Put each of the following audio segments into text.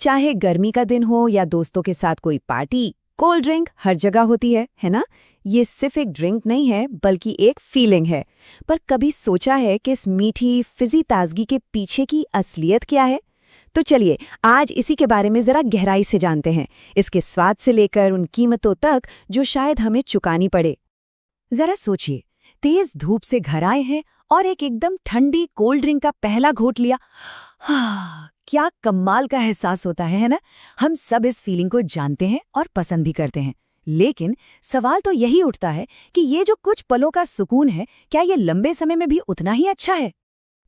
चाहे गर्मी का दिन हो या दोस्तों के साथ कोई पार्टी, कोल्ड ड्रिंक हर जगह होती है ना? ये सिर्फ एक ड्रिंक नहीं है बल्कि एक फीलिंग है। पर कभी सोचा है कि इस मीठी फिजी ताजगी के पीछे की असलियत क्या है? तो चलिए आज इसी के बारे में जरा गहराई से जानते हैं, इसके स्वाद से लेकर उन कीमतों तक जो शायद हमें चुकानी पड़े। जरा सोचिए, तेज धूप से घर आए हैं और एक एकदम ठंडी कोल्ड ड्रिंक का पहला घोट लिया। क्या कमाल का एहसास होता है ना? हम सब इस फीलिंग को जानते हैं और पसंद भी करते हैं। लेकिन सवाल तो यही उठता है कि ये जो कुछ पलों का सुकून है, क्या ये लंबे समय में भी उतना ही अच्छा है?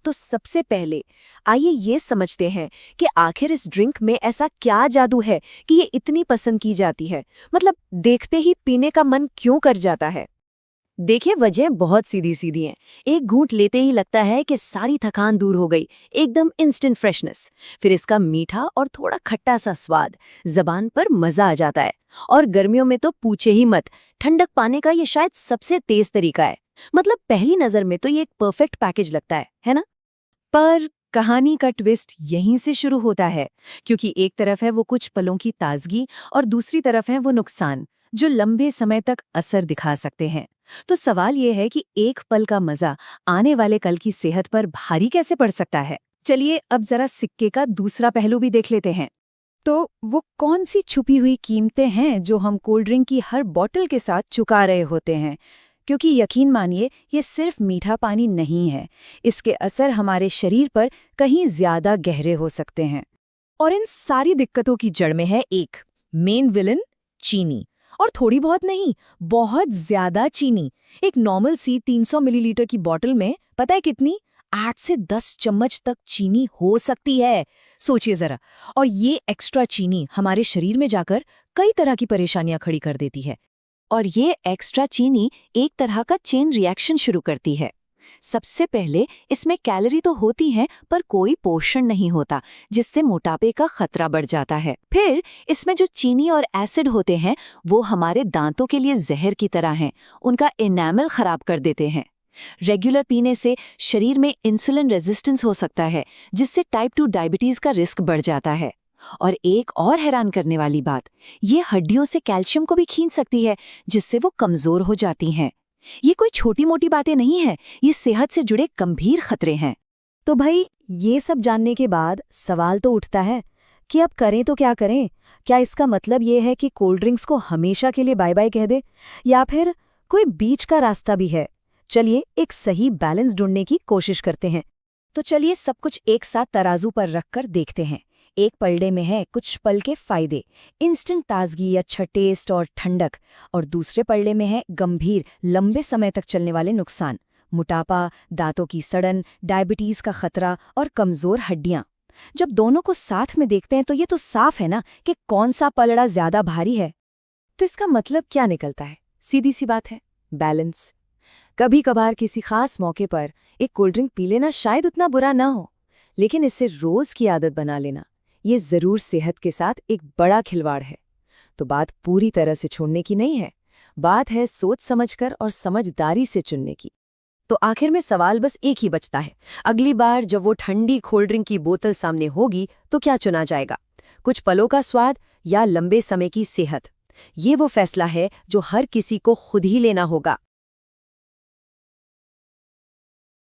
तो सबसे पहले आइए ये समझते हैं कि आखिर इस ड्रिंक में ऐसा क्या जादू है कि ये इतनी पसंद की जाती है। मतलब देखते ही पीने का मन क्यों कर जाता है। देखिए, वजह बहुत सीधी सीधी है। एक घूंट लेते ही लगता है कि सारी थकान दूर हो गई, एकदम इंस्टेंट फ्रेशनेस। फिर इसका मीठा और थोड़ा खट्टा सा स्वाद, जबान पर मजा आ जाता है। और गर्मियों में तो पूछे ही मत, ठंडक पाने का ये शायद सबसे तेज तरीका है। मतलब पहली नजर में तो ये एक परफेक्ट पैकेज लगता है ना? पर कहानी का ट्विस्ट यहीं से शुरू होता है, क्योंकि एक तरफ है वो कुछ पलों की ताजगी और दूसरी तरफ है वो नुकसान जो लंबे समय तक असर दिखा सकते हैं। तो सवाल ये है कि एक पल का मजा आने वाले कल की सेहत पर भारी कैसे पड़ सकता है। चलिए अब जरा सिक्के का दूसरा पहलू भी देख लेते हैं। तो वो कौन सी छुपी हुई कीमतें हैं जो हम कोल्ड ड्रिंक की हर बॉटल के साथ चुका रहे होते हैं? क्योंकि यकीन मानिए, ये सिर्फ मीठा पानी नहीं है, इसके असर हमारे शरीर पर कहीं ज्यादा गहरे हो सकते हैं। और इन सारी दिक्कतों की जड़ में है एक मेन विलन, चीनी। और थोड़ी बहुत नहीं, बहुत ज्यादा चीनी। एक नॉर्मल सी 300 मिलीलीटर की बोतल में पता है कितनी? 8 से 10 चम्मच तक चीनी हो सकती है। सोचिए जरा। और ये एक्स्ट्रा चीनी हमारे शरीर में जाकर कई तरह की परेशानियां खड़ी कर देती है। और ये एक्स्ट्रा चीनी एक तरह का चेन रिएक्शन शुरू करती है। सबसे पहले इसमें कैलोरी तो होती हैं, पर कोई पोषण नहीं होता, जिससे मोटापे का खतरा बढ़ जाता है। फिर इसमें जो चीनी और एसिड होते हैं वो हमारे दांतों के लिए जहर की तरह हैं, उनका एनामल खराब कर देते हैं। रेगुलर पीने से शरीर में इंसुलिन रेजिस्टेंस हो सकता है, जिससे टाइप 2 डायबिटीज का रिस्क बढ़ जाता है। और एक और हैरान करने वाली बात, ये हड्डियों से कैल्शियम को भी खींच सकती है, जिससे वो कमजोर हो जाती हैं। ये कोई छोटी मोटी बातें नहीं है, ये सेहत से जुड़े गंभीर खतरे हैं। तो भाई, ये सब जानने के बाद सवाल तो उठता है कि अब करें तो क्या करें? क्या इसका मतलब ये है कि कोल्ड ड्रिंक्स को हमेशा के लिए बाय बाय कह दे, या फिर कोई बीच का रास्ता भी है? चलिए एक सही बैलेंस ढूंढने की कोशिश करते हैं। तो चलिए सब कुछ एक साथ तराजू पर रखकर देखते हैं। एक पलड़े में है कुछ पल के फायदे, इंस्टेंट ताजगी, अच्छा टेस्ट और ठंडक। और दूसरे पलड़े में है गंभीर, लंबे समय तक चलने वाले नुकसान, मोटापा, दांतों की सड़न, डायबिटीज का खतरा और कमजोर हड्डियां। जब दोनों को साथ में देखते हैं तो ये तो साफ है ना कि कौन सा पलड़ा ज्यादा भारी है। तो इसका मतलब क्या निकलता है? सीधी सी बात है, बैलेंस। कभी कभार किसी खास मौके पर एक कोल्ड ड्रिंक पी लेना शायद उतना बुरा ना हो, लेकिन इसे रोज की आदत बना लेना ये जरूर सेहत के साथ एक बड़ा खिलवाड़ है। तो बात पूरी तरह से छोड़ने की नहीं है, बात है सोच समझकर और समझदारी से चुनने की। तो आखिर में सवाल बस एक ही बचता है, अगली बार जब वो ठंडी कोल्ड ड्रिंक की बोतल सामने होगी तो क्या चुना जाएगा? कुछ पलों का स्वाद या लंबे समय की सेहत? ये वो फैसला है जो हर किसी को खुद ही लेना होगा।